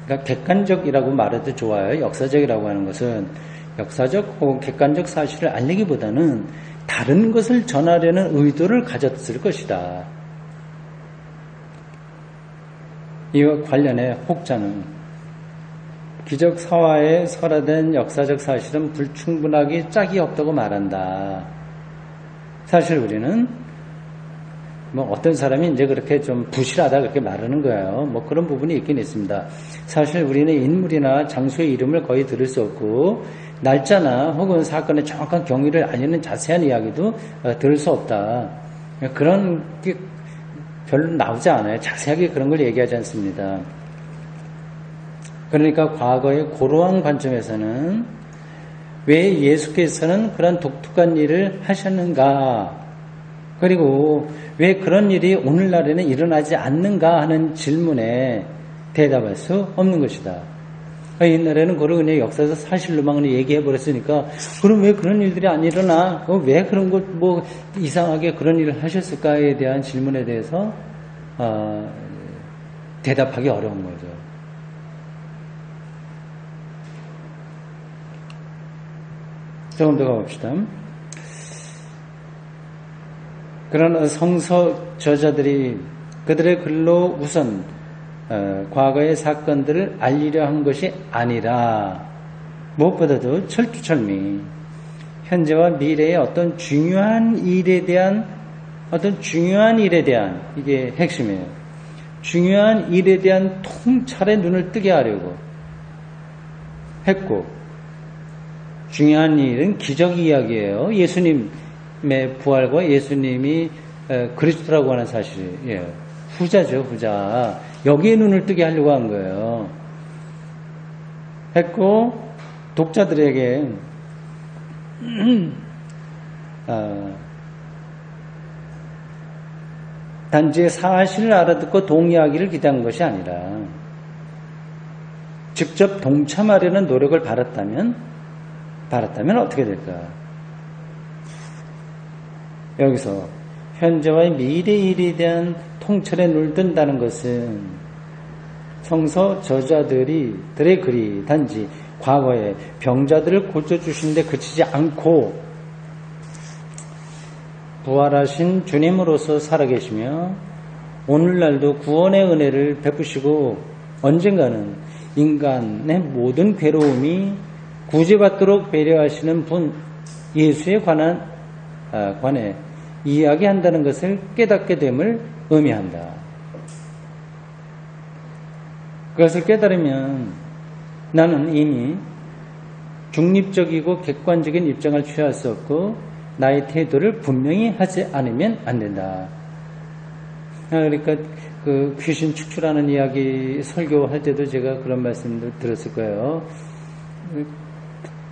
그러니까 객관적이라고 말해도 좋아요. 역사적이라고 하는 것은 역사적 혹은 객관적 사실을 알리기보다는 다른 것을 전하려는 의도를 가졌을 것이다. 이와 관련해 혹자는 기적 사화에 설화된 역사적 사실은 불충분하기 짝이 없다고 말한다. 사실 우리는 어떤 사람이 이제 그렇게 좀 부실하다 그렇게 말하는 거예요. 그런 부분이 있긴 있습니다. 사실 우리는 인물이나 장소의 이름을 거의 들을 수 없고, 날짜나 혹은 사건의 정확한 경위를 알리는 자세한 이야기도 들을 수 없다. 그런 게 별로 나오지 않아요. 자세하게 그런 걸 얘기하지 않습니다. 그러니까 과거의 고로한 관점에서는 왜 예수께서는 그런 독특한 일을 하셨는가, 그리고 왜 그런 일이 오늘날에는 일어나지 않는가 하는 질문에 대답할 수 없는 것이다. 옛날에는 그걸 그냥 역사에서 사실로만 그냥 얘기해버렸으니까, 그럼 왜 그런 일들이 안 일어나? 왜 그런 걸 이상하게 그런 일을 하셨을까에 대한 질문에 대해서 대답하기 어려운 거죠. 조금 더 가봅시다. 그러나 성서 저자들이 그들의 글로 우선 과거의 사건들을 알리려 한 것이 아니라, 무엇보다도 철두철미 현재와 미래의 어떤 중요한 일에 대한 이게 핵심이에요. 중요한 일에 대한 통찰의 눈을 뜨게 하려고 했고, 중요한 일은 기적 이야기예요. 예수님의 부활과 예수님이 그리스도라고 하는 사실이에요. 후자죠, 후자. 여기에 눈을 뜨게 하려고 한 거예요. 했고, 독자들에게 단지 사실을 알아듣고 동의하기를 기대한 것이 아니라, 직접 동참하려는 노력을 바랐다면 어떻게 될까? 여기서 현재와의 미래 일에 대한 통찰에 눈을 뜬다는 것은 성서 저자들의 글이 단지 과거에 병자들을 고쳐주신 데 그치지 않고 부활하신 주님으로서 살아계시며 오늘날도 구원의 은혜를 베푸시고 언젠가는 인간의 모든 괴로움이 구제받도록 배려하시는 분 예수에 관해 이야기한다는 것을 깨닫게 됨을 의미한다. 그것을 깨달으면 나는 이미 중립적이고 객관적인 입장을 취할 수 없고 나의 태도를 분명히 하지 않으면 안 된다. 그러니까 그 귀신 축출하는 이야기 설교할 때도 제가 그런 말씀을 들었을 거예요.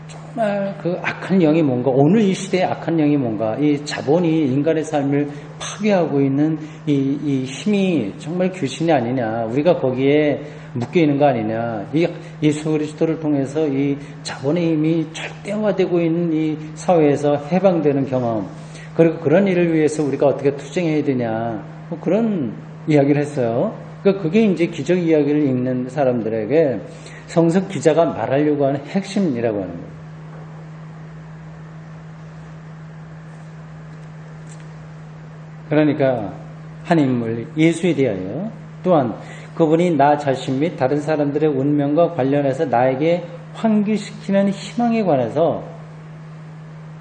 정말 그 악한 영이 뭔가, 오늘 이 시대의 악한 영이 뭔가, 이 자본이 인간의 삶을 파괴하고 있는 이 힘이 정말 귀신이 아니냐, 우리가 거기에 묶여 있는 거 아니냐, 이 예수 그리스도를 통해서 이 자본의 힘이 절대화되고 있는 이 사회에서 해방되는 경험, 그리고 그런 일을 위해서 우리가 어떻게 투쟁해야 되냐, 뭐 그런 이야기를 했어요. 그러니까 그게 이제 기적 이야기를 읽는 사람들에게 성서 기자가 말하려고 하는 핵심이라고 하는 거예요. 그러니까 한 인물 예수에 대하여, 또한 그분이 나 자신 및 다른 사람들의 운명과 관련해서 나에게 환기시키는 희망에 관해서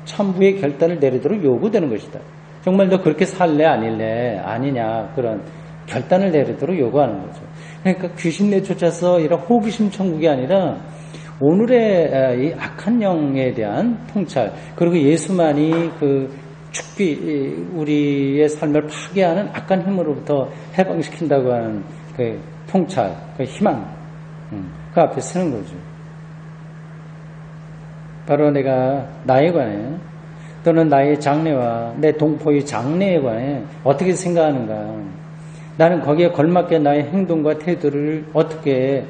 천부의 결단을 내리도록 요구되는 것이다. 정말 너 그렇게 살래 아닐래 아니냐, 그런 결단을 내리도록 요구하는 거죠. 그러니까 귀신 내쫓아서 이런 호기심 천국이 아니라 오늘의 이 악한 영에 대한 통찰, 그리고 예수만이 그 축비, 우리의 삶을 파괴하는 악한 힘으로부터 해방시킨다고 하는 그 통찰, 그 희망, 그 앞에 서는 거죠. 바로 내가 나에 관해, 또는 나의 장래와 내 동포의 장래에 관해 어떻게 생각하는가, 나는 거기에 걸맞게 나의 행동과 태도를 어떻게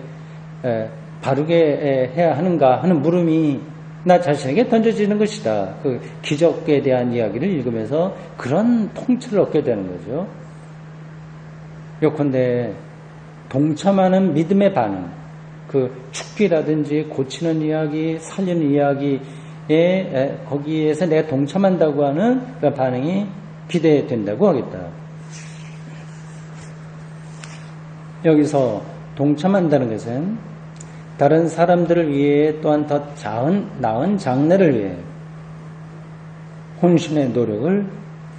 바르게 해야 하는가 하는 물음이 나 자신에게 던져지는 것이다. 그 기적에 대한 이야기를 읽으면서 그런 통찰을 얻게 되는 거죠. 요컨대 동참하는 믿음의 반응, 그 축기라든지 고치는 이야기, 살리는 이야기에 거기에서 내가 동참한다고 하는 그 반응이 기대된다고 하겠다. 여기서 동참한다는 것은 다른 사람들을 위해, 또한 더 나은 장래를 위해 혼신의 노력을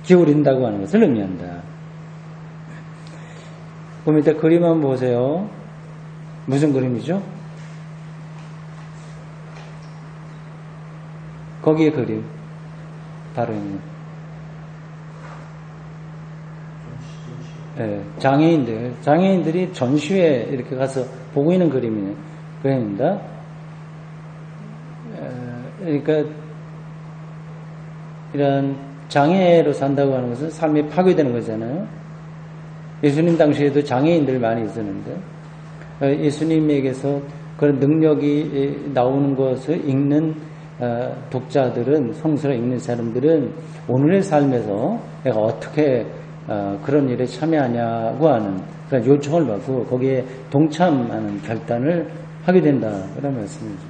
기울인다고 하는 것을 의미한다. 그 밑에 그림 한번 보세요. 무슨 그림이죠? 거기에 그림 바로 있는, 네, 장애인들이 전시회 이렇게 가서 보고 있는 그림입니다. 그러니까 이런 장애로 산다고 하는 것은 삶이 파괴되는 거잖아요. 예수님 당시에도 장애인들 많이 있었는데, 예수님에게서 그런 능력이 나오는 것을 읽는 독자들은, 성서를 읽는 사람들은 오늘의 삶에서 내가 어떻게 그런 일에 참여하냐고 하는 그런 요청을 받고 거기에 동참하는 결단을 하게 된다, 그런 말씀이죠.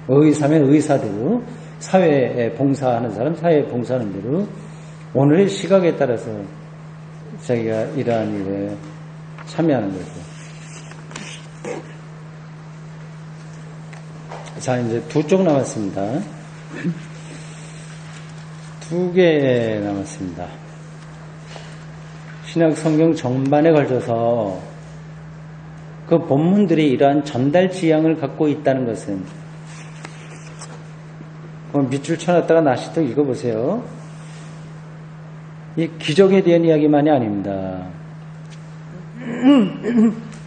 의사면 의사대로, 사회에 봉사하는 사람 사회에 봉사하는 대로 오늘의 시각에 따라서 자기가 이러한 일에 참여하는 거죠. 자, 이제 두 쪽 남았습니다. 두 개 남았습니다. 신약 성경 전반에 걸쳐서 그 본문들이 이러한 전달 지향을 갖고 있다는 것은, 밑줄 쳐놨다가 다시 또 읽어보세요. 이 기적에 대한 이야기만이 아닙니다.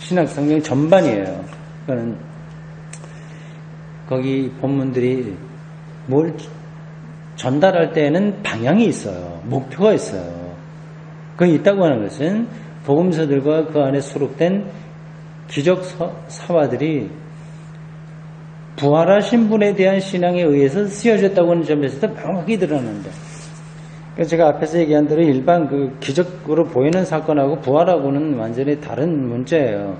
신약 성경 전반이에요. 그거는 거기 본문들이 뭘 전달할 때에는 방향이 있어요. 목표가 있어요. 그게 있다고 하는 것은 복음서들과 그 안에 수록된 기적 사화들이 부활하신 분에 대한 신앙에 의해서 쓰여졌다고 하는 점에서도 명확히 드러나는데, 제가 앞에서 얘기한 대로 일반 그 기적으로 보이는 사건하고 부활하고는 완전히 다른 문제예요.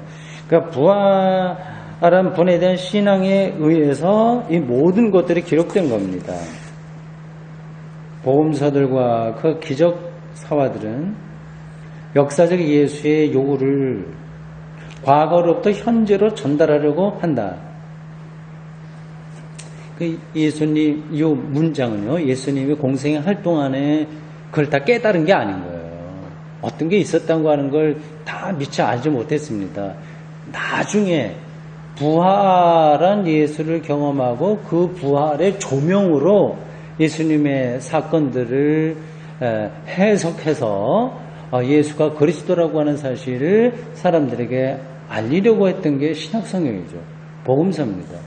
그러니까 부활한 분에 대한 신앙에 의해서 이 모든 것들이 기록된 겁니다. 복음서들과 그 기적 사화들은 역사적 예수의 요구를 과거로부터 현재로 전달하려고 한다. 그 예수님 이 문장은요, 예수님이 공생의 활동 안에 그걸 다 깨달은 게 아닌 거예요. 어떤 게 있었다고 하는 걸 다 미처 알지 못했습니다. 나중에 부활한 예수를 경험하고 그 부활의 조명으로 예수님의 사건들을 해석해서 예수가 그리스도라고 하는 사실을 사람들에게 알리려고 했던 게 신약 성경이죠. 복음서입니다.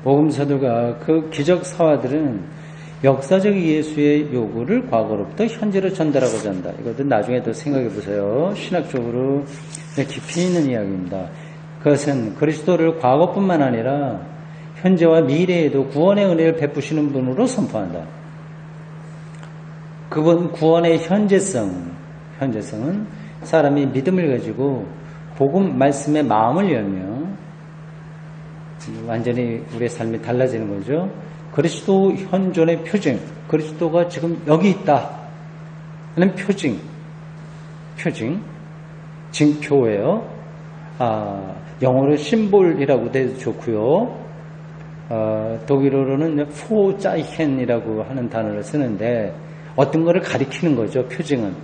복음서들과 그 기적 사화들은 역사적 예수의 요구를 과거로부터 현재로 전달하고자 한다. 이것도 나중에 또 생각해 보세요. 신학적으로 깊이 있는 이야기입니다. 그것은 그리스도를 과거뿐만 아니라 현재와 미래에도 구원의 은혜를 베푸시는 분으로 선포한다. 그분 구원의 현재성은 사람이 믿음을 가지고 복음 말씀에 마음을 열며 완전히 우리의 삶이 달라지는 거죠. 그리스도 현존의 표징, 그리스도가 지금 여기 있다 하는 표징, 징표예요. 영어로 심볼이라고 해도 좋고요. 독일어로는 포자이헨이라고 하는 단어를 쓰는데 어떤 거를 가리키는 거죠. 표징은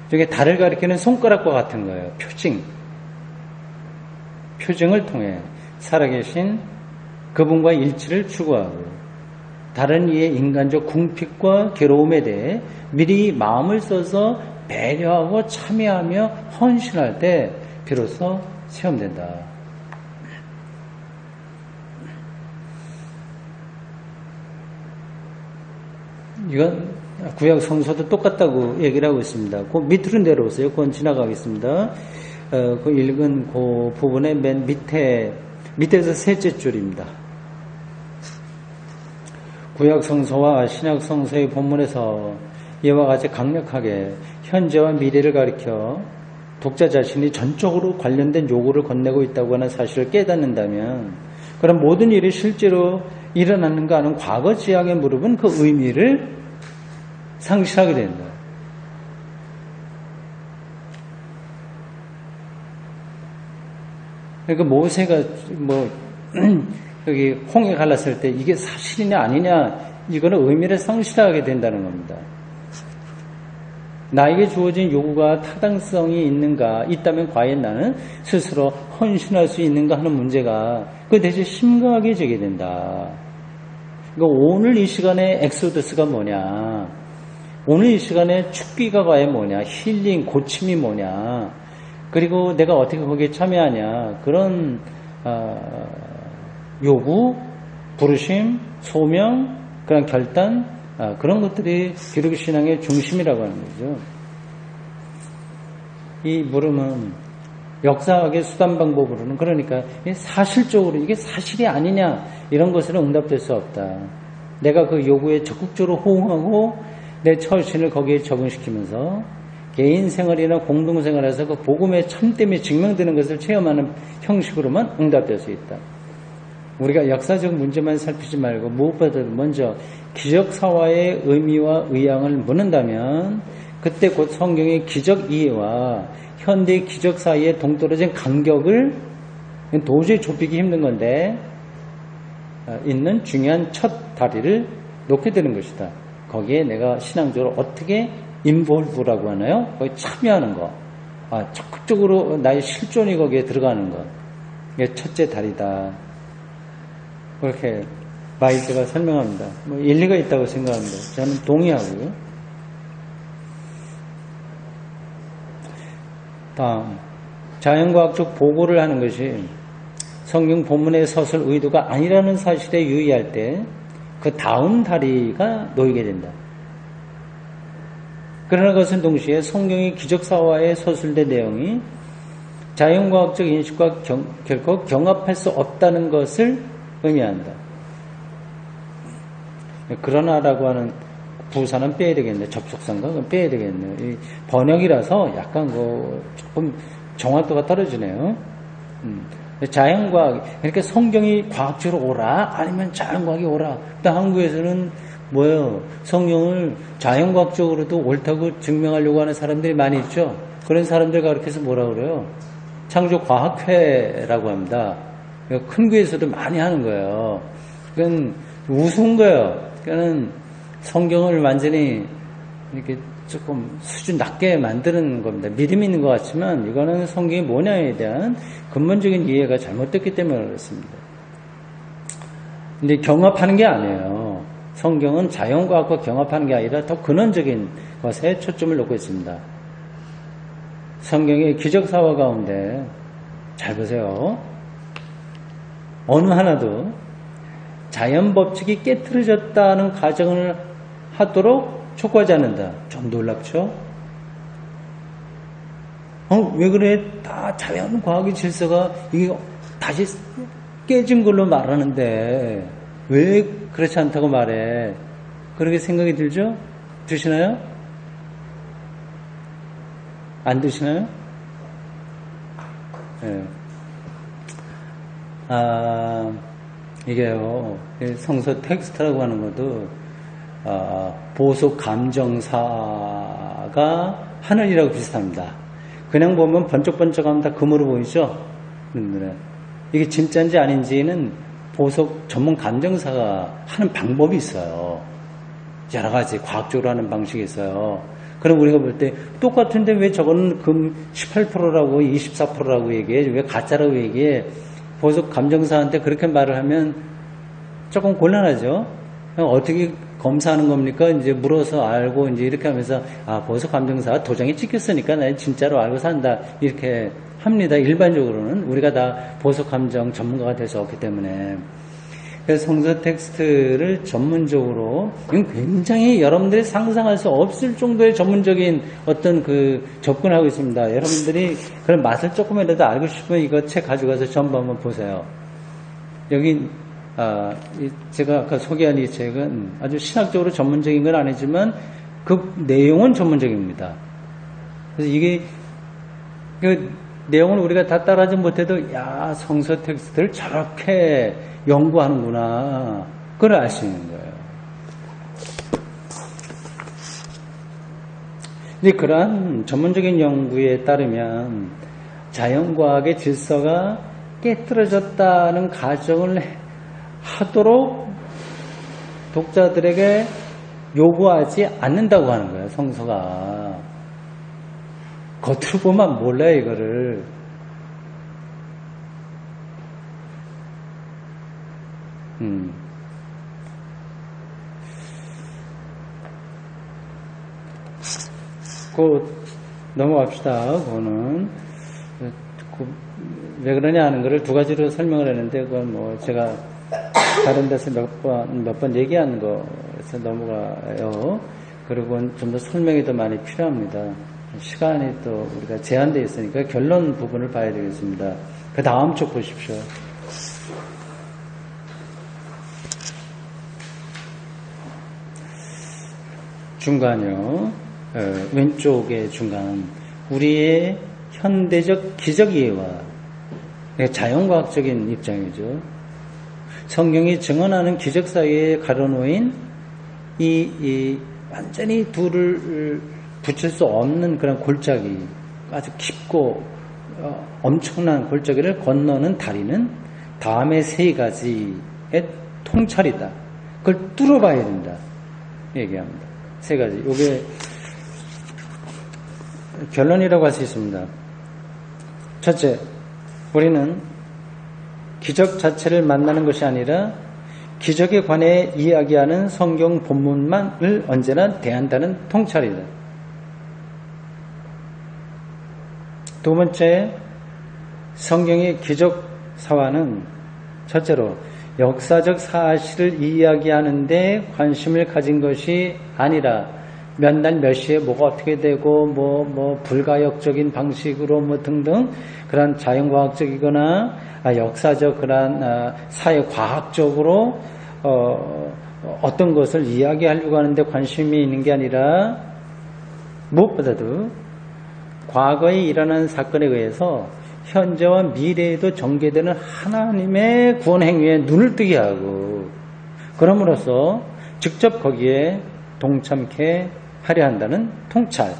저게 달을 가리키는 손가락과 같은 거예요. 표징을 통해 살아계신 그분과 일치를 추구하고 다른 이의 인간적 궁핍과 괴로움에 대해 미리 마음을 써서 배려하고 참여하며 헌신할 때 비로소 체험된다. 이건 구약 성서도 똑같다고 얘기를 하고 있습니다. 그 밑으로 내려오세요. 그건 지나가겠습니다. 그 읽은 그 부분의 맨 밑에서 셋째 줄입니다. 구약 성서와 신약 성서의 본문에서 이와 같이 강력하게 현재와 미래를 가리켜 독자 자신이 전적으로 관련된 요구를 건네고 있다고 하는 사실을 깨닫는다면 그럼 모든 일이 실제로 일어나는가 하는 과거 지향의 무릎은 그 의미를 상실하게 된다. 그러니까 모세가 여기 홍해 갈랐을 때 이게 사실이냐 아니냐 이거는 의미를 상실하게 된다는 겁니다. 나에게 주어진 요구가 타당성이 있다면 과연 나는 스스로 헌신할 수 있는가 하는 문제가 대체 심각하게 제기된다. 그러니까 오늘 이 시간에 엑소더스가 뭐냐, 오늘 이 시간에 축기가 과연 뭐냐, 힐링, 고침이 뭐냐, 그리고 내가 어떻게 거기에 참여하냐, 그런 요구, 부르심, 소명, 그런 결단, 그런 것들이 기독교 신앙의 중심이라고 하는 거죠. 이 물음은 역사학의 수단 방법으로는 그러니까 사실적으로 이게 사실이 아니냐 이런 것으로 응답될 수 없다. 내가 그 요구에 적극적으로 호응하고 내 처신을 거기에 적응시키면서 개인 생활이나 공동생활에서 그 복음의 참됨이 증명되는 것을 체험하는 형식으로만 응답될 수 있다. 우리가 역사적 문제만 살피지 말고 무엇보다도 먼저 기적사화의 의미와 의향을 묻는다면 그때 곧 성경의 기적 이해와 현대의 기적 사이에 동떨어진 간격을 도저히 좁히기 힘든 건데 있는 중요한 첫 다리를 놓게 되는 것이다. 거기에 내가 신앙적으로 어떻게 인볼브라고 하나요? 거기 참여하는 거, 적극적으로 나의 실존이 거기에 들어가는 것, 이게 첫째 다리다. 그렇게 마이트가 설명합니다. 일리가 있다고 생각합니다. 저는 동의하고요. 다음, 자연과학적 보고를 하는 것이 성경 본문의 서술 의도가 아니라는 사실에 유의할 때 그 다음 다리가 놓이게 된다. 그러나 그것은 동시에 성경의 기적사화에 서술된 내용이 자연과학적 인식과 결코 경합할 수 없다는 것을 의미한다. 그러나라고 하는 부사는 빼야 되겠네. 접속사인가? 그건 빼야 되겠네요. 이 번역이라서 약간 조금 정확도가 떨어지네요. 자연과학, 그러니까 성경이 과학적으로 오라? 아니면 자연과학이 오라? 근데 한국에서는 뭐예요? 성경을 자연과학적으로도 옳다고 증명하려고 하는 사람들이 많이 있죠? 그런 사람들 가르쳐서 뭐라 그래요? 창조과학회라고 합니다. 큰 교회에서도 많이 하는 거예요. 그건 우스운 거예요. 그러니까는 성경을 완전히 이렇게 조금 수준 낮게 만드는 겁니다. 믿음이 있는 것 같지만 이거는 성경이 뭐냐에 대한 근본적인 이해가 잘못됐기 때문에 그렇습니다. 근데 경합하는 게 아니에요. 성경은 자연과학과 경합하는 게 아니라 더 근원적인 것에 초점을 놓고 있습니다. 성경의 기적사화 가운데 잘 보세요. 어느 하나도 자연 법칙이 깨트려졌다는 가정을 하도록 촉구하지 않는다. 좀 놀랍죠? 왜 그래? 다 자연과학의 질서가 이게 다시 깨진 걸로 말하는데 왜 그렇지 않다고 말해? 그렇게 생각이 들죠? 드시나요? 안 드시나요? 네. 이게요, 성서 텍스트라고 하는 것도, 보속 감정사가 하늘이라고 비슷합니다. 그냥 보면 번쩍번쩍하면 다 금으로 보이죠? 이게 진짜인지 아닌지는 보속 전문 감정사가 하는 방법이 있어요. 여러 가지 과학적으로 하는 방식이 있어요. 그럼 우리가 볼 때 똑같은데 왜 저거는 금 18%라고 24%라고 얘기해? 왜 가짜라고 얘기해? 보석 감정사한테 그렇게 말을 하면 조금 곤란하죠. 어떻게 검사하는 겁니까? 이제 물어서 알고 이제 이렇게 하면서 보석 감정사가 도장이 찍혔으니까 나 진짜로 알고 산다 이렇게 합니다. 일반적으로는 우리가 다 보석 감정 전문가가 될 수 없기 때문에. 그래서 성서 텍스트를 전문적으로 굉장히 여러분들이 상상할 수 없을 정도의 전문적인 어떤 접근하고 있습니다. 여러분들이 그런 맛을 조금이라도 알고 싶으면 이거 책 가져가서 전부 한번 보세요. 여기 제가 아까 소개한 이 책은 아주 신학적으로 전문적인 건 아니지만 그 내용은 전문적입니다. 그래서 이게 그 내용을 우리가 다 따라하지 못해도 성서 텍스트를 저렇게 연구하는구나 그걸 알 수 있는 거예요. 근데 그러한 전문적인 연구에 따르면 자연과학의 질서가 깨트려졌다는 가정을 하도록 독자들에게 요구하지 않는다고 하는 거예요. 성서가 겉으로 보면 몰라요 이거를. 넘어갑시다. 그거는 왜 그러냐 하는 거를 두 가지로 설명을 했는데 그건 뭐 제가 다른 데서 몇 번 얘기한 거에서 넘어가요. 그리고 좀 더 설명이 더 많이 필요합니다. 시간이 또 우리가 제한되어 있으니까 결론 부분을 봐야 되겠습니다. 그 다음 쪽 보십시오. 중간요. 왼쪽의 중간. 우리의 현대적 기적 이해와 자연과학적인 입장이죠. 성경이 증언하는 기적 사이에 가려놓인 이 완전히 둘을 붙일 수 없는 그런 골짜기, 아주 깊고 엄청난 골짜기를 건너는 다리는 다음의 세 가지의 통찰이다. 그걸 뚫어봐야 된다. 얘기합니다. 세 가지. 이게 결론이라고 할 수 있습니다. 첫째, 우리는 기적 자체를 만나는 것이 아니라 기적에 관해 이야기하는 성경 본문만을 언제나 대한다는 통찰이다. 두 번째, 성경의 기적 사화는 첫째로 역사적 사실을 이야기하는 데 관심을 가진 것이 아니라 몇 날 몇 시에 뭐가 어떻게 되고 뭐 불가역적인 방식으로 뭐 등등 그런 자연과학적이거나 역사적 그런 사회과학적으로 어떤 것을 이야기하려고 하는데 관심이 있는 게 아니라 무엇보다도 과거에 일어난 사건에 의해서 현재와 미래에도 전개되는 하나님의 구원 행위에 눈을 뜨게 하고 그럼으로써 직접 거기에 동참케 하려 한다는 통찰.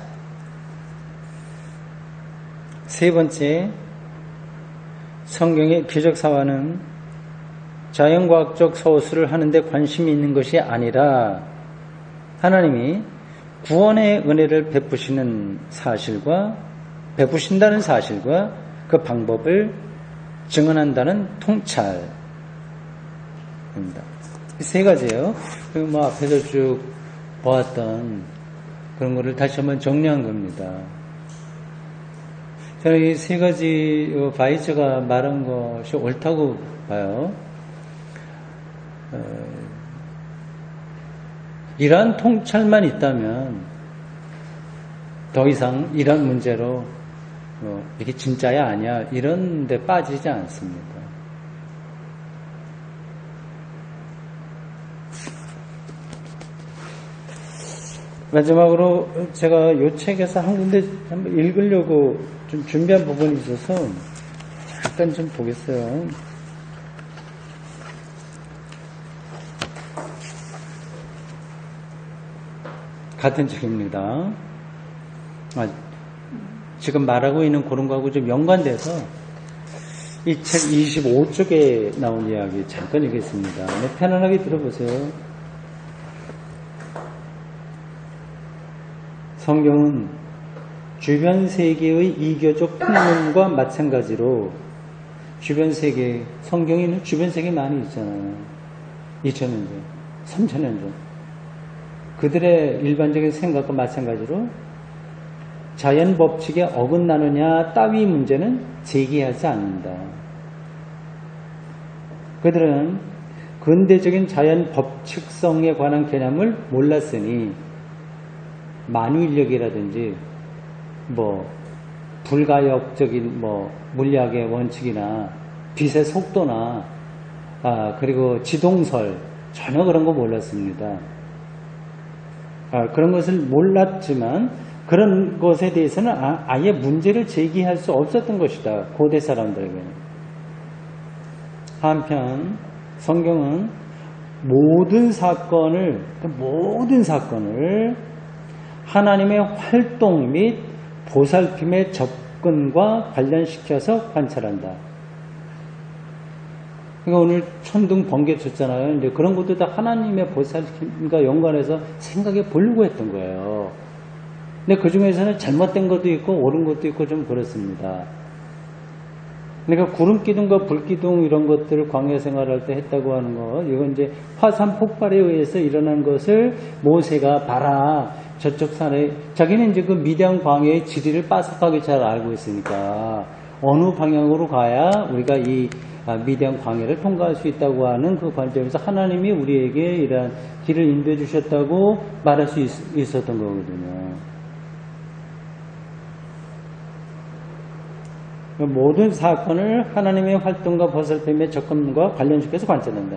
세 번째, 성경의 기적사화는 자연과학적 서술을 하는데 관심이 있는 것이 아니라 하나님이 구원의 은혜를 베푸신다는 사실과 그 방법을 증언한다는 통찰입니다. 세 가지예요. 뭐 앞에서 쭉 보았던 그런 거를 다시 한번 정리한 겁니다. 저는 이 세 가지 바이처가 말한 것이 옳다고 봐요. 이러한 통찰만 있다면 더 이상 이런 문제로 이게 진짜야 아니야 이런 데 빠지지 않습니다. 마지막으로 제가 이 책에서 한 군데 한번 읽으려고 좀 준비한 부분이 있어서 잠깐 좀 보겠어요. 같은 책입니다. 지금 말하고 있는 그런 거하고 좀 연관돼서 이 책 25쪽에 나온 이야기 잠깐 읽겠습니다. 편안하게 들어보세요. 성경은 주변 세계의 이교적 풍문과 마찬가지로 주변 세계, 성경에는 주변 세계 많이 있잖아요. 2000년 전, 3000년 전. 그들의 일반적인 생각과 마찬가지로 자연 법칙에 어긋나느냐 따위 문제는 제기하지 않는다. 그들은 근대적인 자연 법칙성에 관한 개념을 몰랐으니 만유인력이라든지 불가역적인 물리학의 원칙이나 빛의 속도나 그리고 지동설 전혀 그런 거 몰랐습니다. 그런 것을 몰랐지만 그런 것에 대해서는 아예 문제를 제기할 수 없었던 것이다. 고대 사람들에게는. 한편 성경은 모든 사건을 하나님의 활동 및 보살핌의 접근과 관련시켜서 관찰한다. 그러니까 오늘 천둥 번개 쳤잖아요. 이제 그런 것도 다 하나님의 보살핌과 연관해서 생각해 보려고 했던 거예요. 근데 그 중에서는 잘못된 것도 있고 옳은 것도 있고 좀 그렇습니다. 그러니까 구름 기둥과 불 기둥 이런 것들을 광야 생활할 때 했다고 하는 것, 이건 이제 화산 폭발에 의해서 일어난 것을 모세가 봐라. 저쪽 산에, 자기는 이제 그 미디안 광야의 지리를 빠삭하게 잘 알고 있으니까 어느 방향으로 가야 우리가 이 미디안 광야를 통과할 수 있다고 하는 그 관점에서 하나님이 우리에게 이러한 길을 인도해 주셨다고 말할 수 있었던 거거든요. 모든 사건을 하나님의 활동과 보살핌의 접근과 관련시켜서 관찰한다.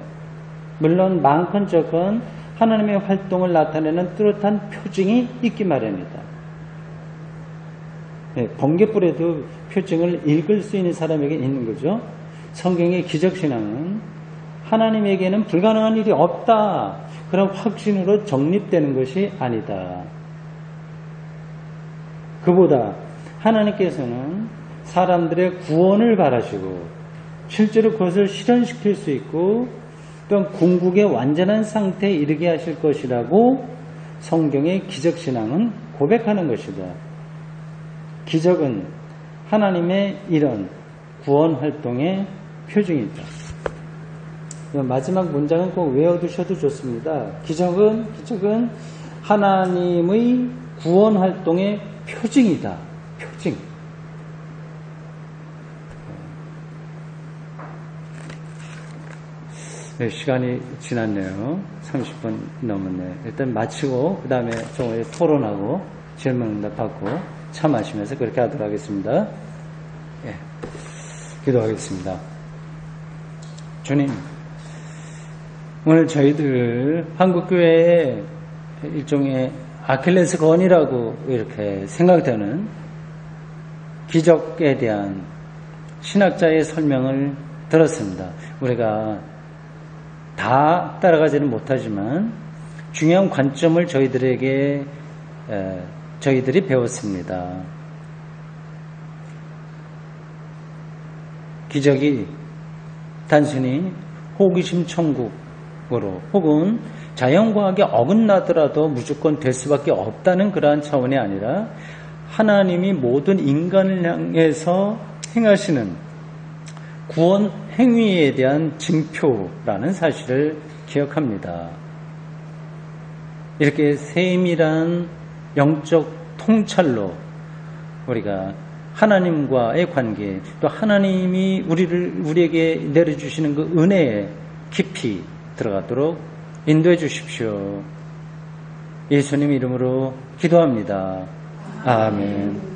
물론 많건 적건 하나님의 활동을 나타내는 뚜렷한 표징이 있기 마련이다. 번개불에도 표징을 읽을 수 있는 사람에게 있는 거죠. 성경의 기적신앙은 하나님에게는 불가능한 일이 없다. 그런 확신으로 정립되는 것이 아니다. 그보다 하나님께서는 사람들의 구원을 바라시고 실제로 그것을 실현시킬 수 있고 또한 궁극의 완전한 상태에 이르게 하실 것이라고 성경의 기적신앙은 고백하는 것이다. 기적은 하나님의 이런 구원 활동의 표징이다. 마지막 문장은 꼭 외워두셔도 좋습니다. 기적은 하나님의 구원 활동의 표징이다. 표징. 네, 시간이 지났네요. 30분 넘었네요. 일단 마치고 그 다음에 좀 토론하고 질문응답 받고 차 마시면서 그렇게 하도록 하겠습니다. 예, 기도하겠습니다. 주님, 오늘 저희들 한국교회의 일종의 아킬레스건이라고 이렇게 생각되는 기적에 대한 신학자의 설명을 들었습니다. 우리가 다 따라가지는 못하지만 중요한 관점을 저희들이 배웠습니다. 기적이 단순히 호기심 천국으로 혹은 자연과학에 어긋나더라도 무조건 될 수밖에 없다는 그러한 차원이 아니라 하나님이 모든 인간을 향해서 행하시는 구원 행위에 대한 징표라는 사실을 기억합니다. 이렇게 세밀한 영적 통찰로 우리가 하나님과의 관계, 또 하나님이 우리에게 내려주시는 그 은혜에 깊이 들어가도록 인도해 주십시오. 예수님 이름으로 기도합니다. 아멘.